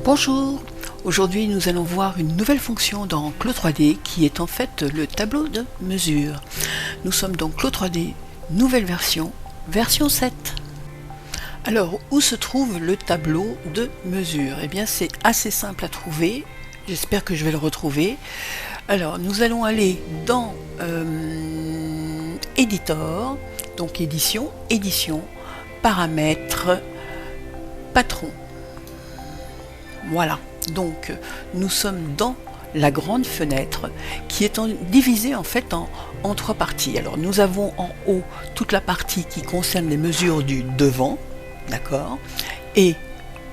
Bonjour, aujourd'hui nous allons voir une nouvelle fonction dans Clos 3D qui est en fait le tableau de mesure. Nous sommes dans Clos 3D, nouvelle version, version 7. Alors, où se trouve le tableau de mesure? Eh bien, c'est assez simple à trouver, j'espère que je vais le retrouver. Alors, nous allons aller dans Editor, donc édition, paramètres, patron. Voilà, donc nous sommes dans la grande fenêtre qui est divisée en fait en trois parties. Alors nous avons en haut toute la partie qui concerne les mesures du devant, d'accord, et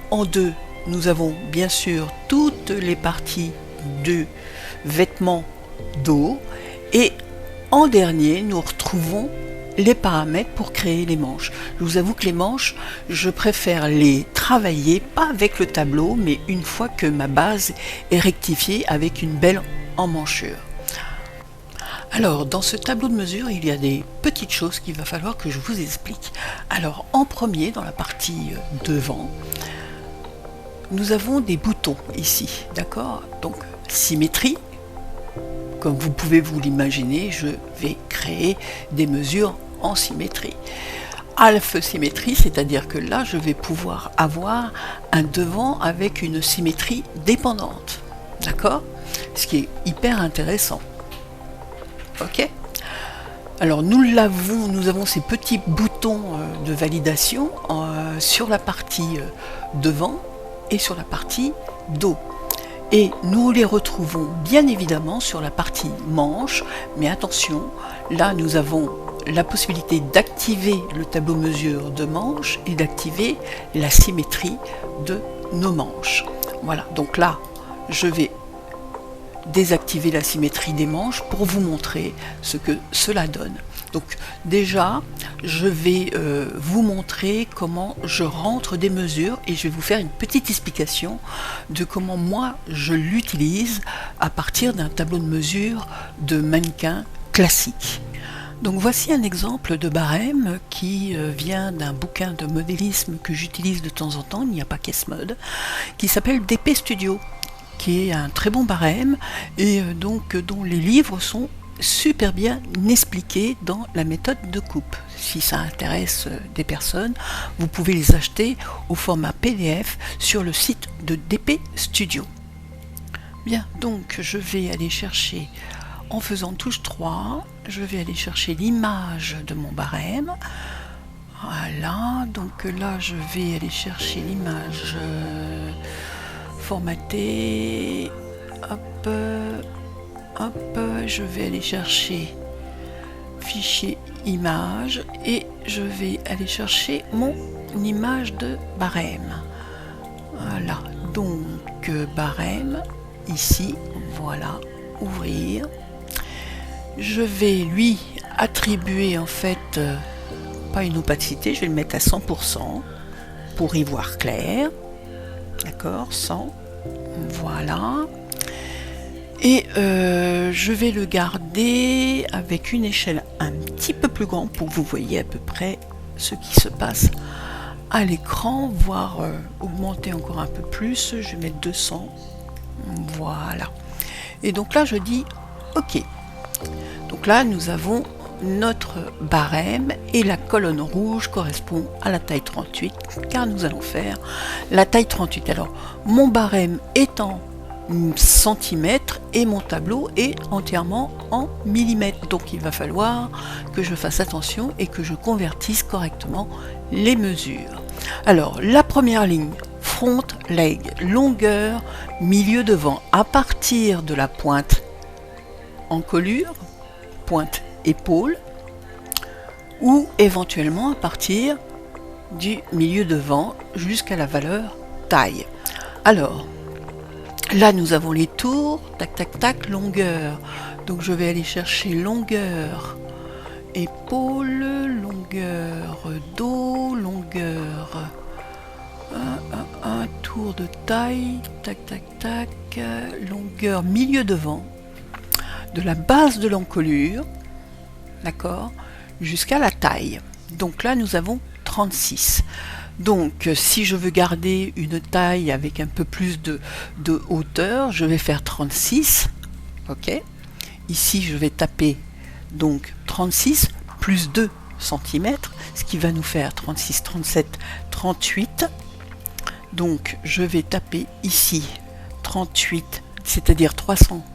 en deux nous avons bien sûr toutes les parties du vêtement dos, et en dernier nous retrouvons les paramètres pour créer les manches. Je vous avoue que les manches, je préfère les travailler, pas avec le tableau, mais une fois que ma base est rectifiée avec une belle emmanchure. Alors, dans ce tableau de mesure, il y a des petites choses qu'il va falloir que je vous explique. Alors, en premier, dans la partie devant, nous avons des boutons ici, d'accord? Donc, symétrie. Comme vous pouvez vous l'imaginer, je vais créer des mesures en symétrie. Alpha symétrie, c'est-à-dire que là, je vais pouvoir avoir un devant avec une symétrie dépendante. D'accord? Ce qui est hyper intéressant. Ok? Alors, nous avons ces petits boutons de validation sur la partie devant et sur la partie dos. Et nous les retrouvons bien évidemment sur la partie manche, mais attention, là nous avons la possibilité d'activer le tableau mesure de manche et d'activer la symétrie de nos manches. Voilà, donc là je vais désactiver la symétrie des manches pour vous montrer ce que cela donne. Donc déjà, je vais vous montrer comment je rentre des mesures et je vais vous faire une petite explication de comment moi je l'utilise à partir d'un tableau de mesure de mannequin classique. Donc voici un exemple de barème qui vient d'un bouquin de modélisme que j'utilise de temps en temps, il n'y a pas qu'Esmod, qui s'appelle DP Studio, qui est un très bon barème et donc dont les livres sont super bien expliqués dans la méthode de coupe. Si ça intéresse des personnes, vous pouvez les acheter au format PDF sur le site de DP Studio. Bien, donc je vais aller chercher, en faisant touche 3, je vais aller chercher l'image de mon barème. Voilà, donc là je vais aller chercher l'image formatée. Hop, je vais aller chercher fichier image et je vais aller chercher mon image de barème. Voilà, donc barème, ici, voilà, ouvrir. Je vais lui attribuer en fait pas une opacité, je vais le mettre à 100% pour y voir clair. D'accord, 100, voilà. Et je vais le garder avec une échelle un petit peu plus grande pour que vous voyez à peu près ce qui se passe à l'écran, voire augmenter encore un peu plus. Je vais mettre 200, voilà. Et donc là je dis OK. Donc là nous avons notre barème et la colonne rouge correspond à la taille 38 car nous allons faire la taille 38. Alors mon barème est en centimètres et mon tableau est entièrement en millimètres, donc il va falloir que je fasse attention et que je convertisse correctement les mesures. Alors la première ligne, front leg, longueur milieu devant, à partir de la pointe encolure, pointe épaule, ou éventuellement à partir du milieu devant jusqu'à la valeur taille. Alors là nous avons les tours, tac tac tac, longueur, donc je vais aller chercher longueur épaule, longueur dos, longueur un tour de taille, tac tac tac, longueur milieu devant, de la base de l'encolure, d'accord, jusqu'à la taille. Donc là nous avons 36. Donc si je veux garder une taille avec un peu plus de hauteur, je vais faire 36. Ok. Ici je vais taper donc 36 plus 2 cm, ce qui va nous faire 36, 37, 38. Donc je vais taper ici 38, c'est-à-dire 300,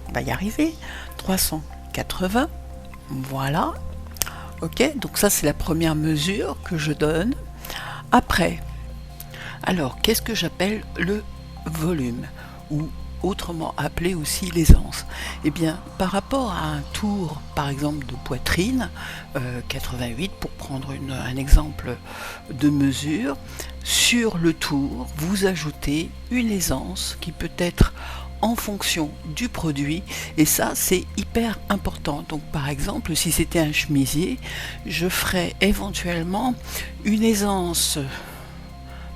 on va y arriver, 380, voilà. Ok, donc ça c'est la première mesure que je donne. Après, alors qu'est-ce que j'appelle le volume, ou autrement appelé aussi l'aisance? Eh bien, par rapport à un tour, par exemple, de poitrine, 88, pour prendre un exemple de mesure, sur le tour, vous ajoutez une aisance qui peut être en fonction du produit, et ça c'est hyper important. Donc par exemple, si c'était un chemisier, je ferais éventuellement une aisance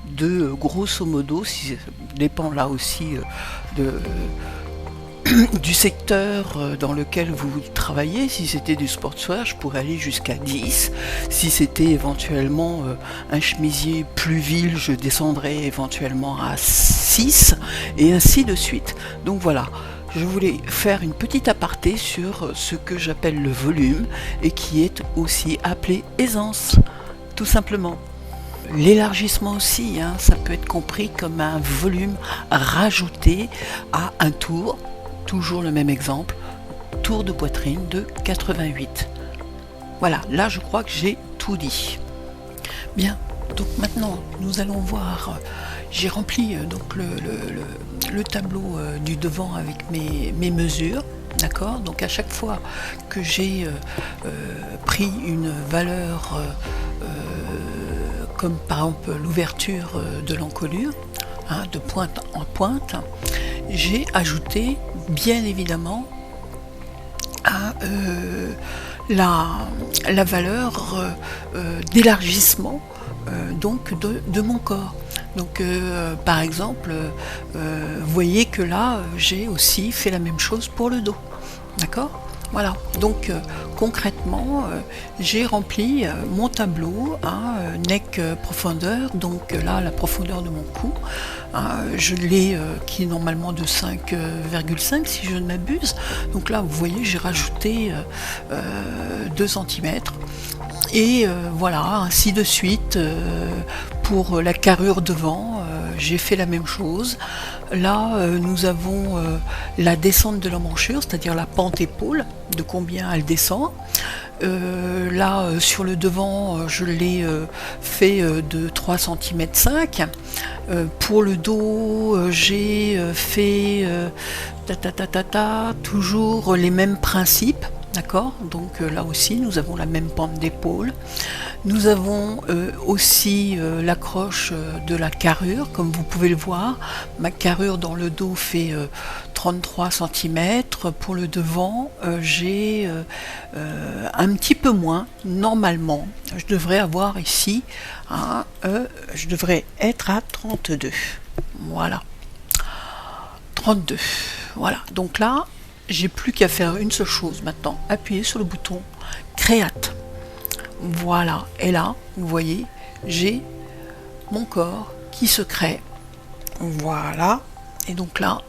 de grosso modo, si ça dépend là aussi du secteur dans lequel vous travaillez. Si c'était du sportswear, je pourrais aller jusqu'à 10. Si c'était éventuellement un chemisier plus vil, je descendrais éventuellement à 6, et ainsi de suite. Donc voilà, je voulais faire une petite aparté sur ce que j'appelle le volume, et qui est aussi appelé aisance, tout simplement. L'élargissement aussi, hein, ça peut être compris comme un volume rajouté à un tour. Toujours le même exemple, tour de poitrine de 88. Voilà, là je crois que j'ai tout dit. Bien, donc maintenant nous allons voir, j'ai rempli donc le tableau du devant avec mes mesures. D'accord, donc à chaque fois que j'ai pris une valeur comme par exemple l'ouverture de l'encolure, hein, de pointe en pointe, j'ai ajouté bien évidemment à la valeur d'élargissement donc de mon corps. Donc par exemple, vous voyez que là j'ai aussi fait la même chose pour le dos. D'accord ? Voilà, donc concrètement, j'ai rempli mon tableau, hein, neck profondeur, donc là la profondeur de mon cou, hein, je l'ai qui est normalement de 5,5 si je ne m'abuse. Donc là vous voyez j'ai rajouté 2 cm, et voilà, ainsi de suite. Pour la carrure devant, j'ai fait la même chose. Là, nous avons la descente de l'emmanchure, c'est-à-dire la pente épaule, de combien elle descend. Là, sur le devant, je l'ai fait de 3,5 cm. Pour le dos, j'ai fait toujours les mêmes principes. D'accord, donc là aussi nous avons la même pente d'épaule. Nous avons aussi l'accroche de la carrure, comme vous pouvez le voir. Ma carrure dans le dos fait 33 cm. Pour le devant, j'ai un petit peu moins. Normalement, je devrais avoir ici, hein, je devrais être à 32. Voilà. 32. Voilà, donc là, j'ai plus qu'à faire une seule chose maintenant, appuyer sur le bouton Créate. Voilà, et là, vous voyez, j'ai mon corps qui se crée. Voilà, et donc là,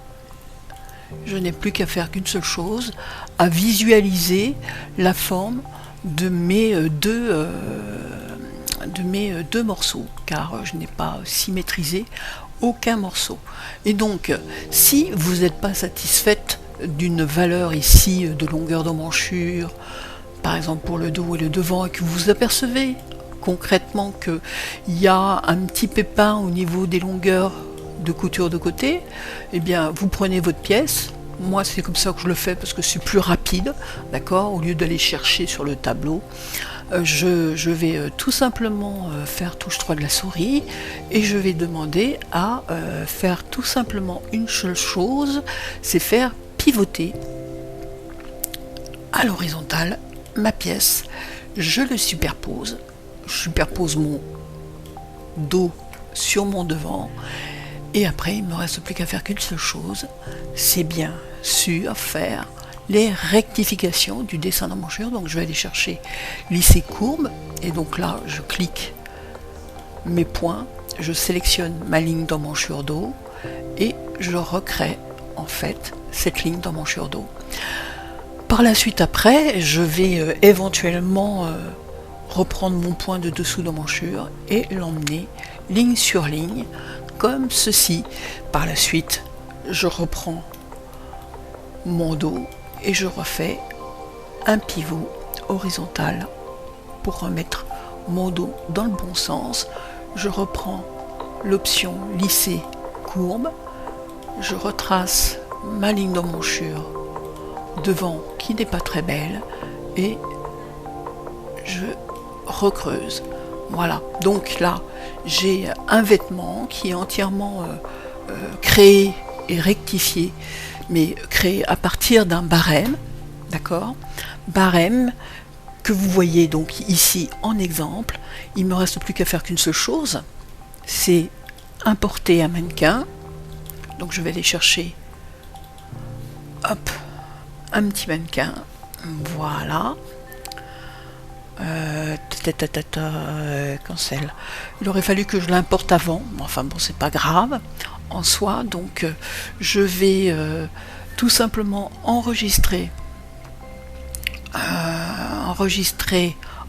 je n'ai plus qu'à faire qu'une seule chose, à visualiser la forme de mes deux morceaux, car je n'ai pas symétrisé aucun morceau. Et donc, si vous n'êtes pas satisfaite d'une valeur ici de longueur d'emmanchure, par exemple pour le dos et le devant, et que vous apercevez concrètement qu'il y a un petit pépin au niveau des longueurs de couture de côté, eh bien vous prenez votre pièce. Moi c'est comme ça que je le fais parce que c'est plus rapide, d'accord, au lieu d'aller chercher sur le tableau. Je vais tout simplement faire touche droite de la souris, et je vais demander à faire tout simplement une seule chose, c'est faire pivoter à l'horizontale ma pièce. Je le superpose, je superpose mon dos sur mon devant, et après il ne me reste plus qu'à faire qu'une seule chose, c'est bien sûr faire les rectifications du dessin d'embouchure. Donc je vais aller chercher lisser courbe, et donc là je clique mes points, je sélectionne ma ligne d'embouchure d'eau et je recrée en fait cette ligne d'embouchure d'eau. Par la suite, après, je vais éventuellement reprendre mon point de dessous d'embouchure et l'emmener ligne sur ligne comme ceci. Par la suite, je reprends mon dos et je refais un pivot horizontal pour remettre mon dos dans le bon sens. Je reprends l'option lisser courbe, je retrace ma ligne d'embouchure devant qui n'est pas très belle et je recreuse. Voilà, donc là j'ai un vêtement qui est entièrement créé et rectifié, mais créé à partir d'un barème, d'accord, barème que vous voyez donc ici en exemple. Il ne me reste plus qu'à faire qu'une seule chose, c'est importer un mannequin. Donc je vais aller chercher, hop, un petit mannequin, voilà. Cancel. Il aurait fallu que je l'importe avant, enfin bon, c'est pas grave en soi. Donc je vais tout simplement enregistrer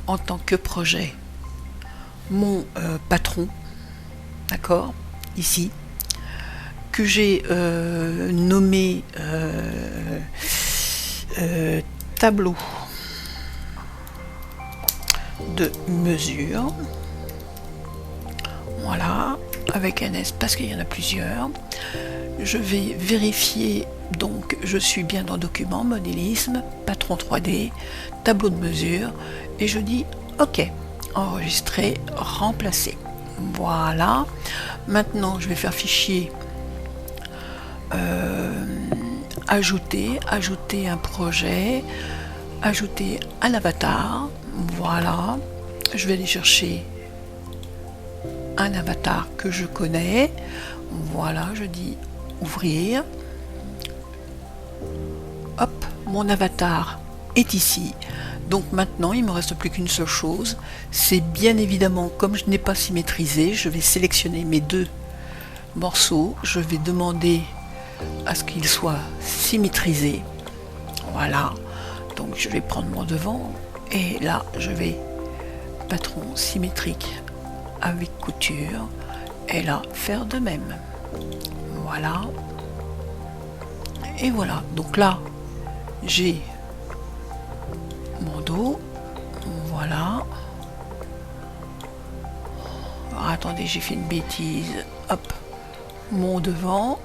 en tant que projet mon patron, d'accord, ici, que j'ai nommé tableau de mesure, voilà, avec un S parce qu'il y en a plusieurs. Je vais vérifier, donc je suis bien dans document, modélisme, patron 3D, tableau de mesure, et je dis OK, enregistrer, remplacer. Voilà, maintenant je vais faire fichier, ajouter un projet, ajouter un avatar. Voilà, je vais aller chercher un avatar que je connais. Voilà, je dis ouvrir. Hop, mon avatar est ici. Donc maintenant, il ne me reste plus qu'une seule chose. C'est bien évidemment, comme je n'ai pas symétrisé, je vais sélectionner mes deux morceaux. Je vais demander à ce qu'ils soient symétrisés. Voilà, donc je vais prendre mon devant. Et là, je vais patron symétrique avec couture, et là, faire de même. Voilà. Et voilà. Donc là, j'ai mon dos. Voilà. Alors, attendez, j'ai fait une bêtise. Hop. Mon devant.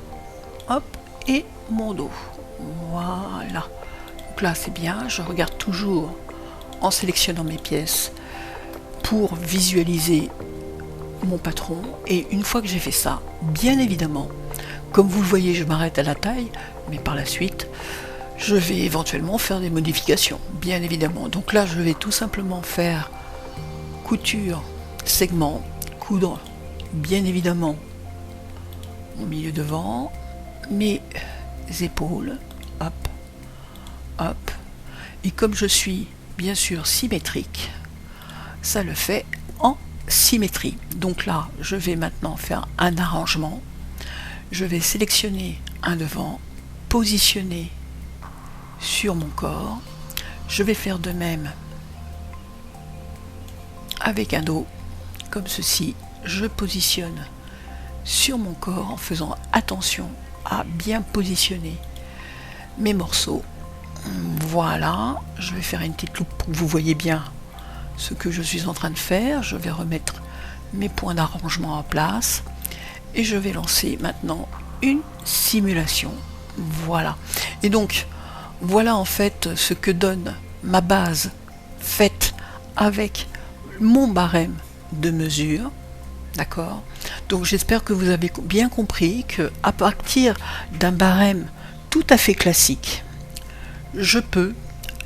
Hop. Et mon dos. Voilà. Donc là, c'est bien. Je regarde toujours en sélectionnant mes pièces pour visualiser mon patron, et une fois que j'ai fait ça, bien évidemment, comme vous le voyez, je m'arrête à la taille, mais par la suite je vais éventuellement faire des modifications, bien évidemment. Donc là je vais tout simplement faire couture, segment, coudre bien évidemment mon milieu devant, mes épaules, hop, hop, et comme je suis bien sûr symétrique, ça le fait en symétrie. Donc là, je vais maintenant faire un arrangement. Je vais sélectionner un devant, positionner sur mon corps. Je vais faire de même avec un dos, comme ceci. Je positionne sur mon corps en faisant attention à bien positionner mes morceaux. Voilà, je vais faire une petite loupe pour que vous voyez bien ce que je suis en train de faire. Je vais remettre mes points d'arrangement en place et je vais lancer maintenant une simulation. Voilà, et donc voilà en fait ce que donne ma base faite avec mon barème de mesure. D'accord, donc j'espère que vous avez bien compris que à partir d'un barème tout à fait classique, je peux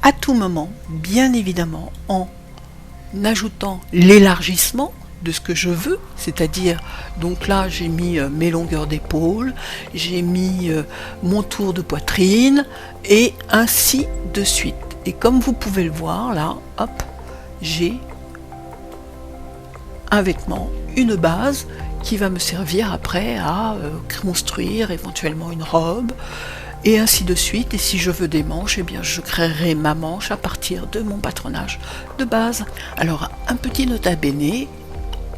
à tout moment, bien évidemment, en ajoutant l'élargissement, de ce que je veux, c'est-à-dire, donc là j'ai mis mes longueurs d'épaule, j'ai mis mon tour de poitrine, et ainsi de suite. Et comme vous pouvez le voir là, hop, j'ai un vêtement, une base qui va me servir après à construire éventuellement une robe, et ainsi de suite. Et si je veux des manches, eh bien je créerai ma manche à partir de mon patronage de base. Alors un petit nota bene,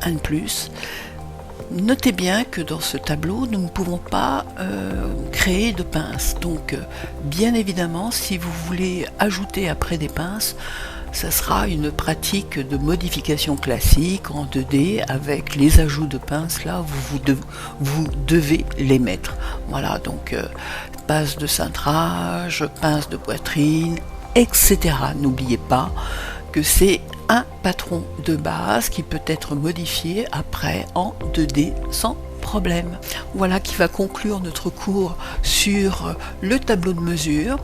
un de plus, notez bien que dans ce tableau nous ne pouvons pas créer de pinces, donc bien évidemment si vous voulez ajouter après des pinces, ça sera une pratique de modification classique en 2D avec les ajouts de pinces. Là vous devez les mettre, voilà, donc pince de cintrage, pince de poitrine, etc. N'oubliez pas que c'est un patron de base qui peut être modifié après en 2D sans problème. Voilà qui va conclure notre cours sur le tableau de mesure,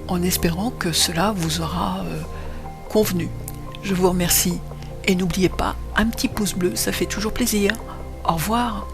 en espérant que cela vous aura convenu. Je vous remercie et n'oubliez pas un petit pouce bleu, ça fait toujours plaisir. Au revoir.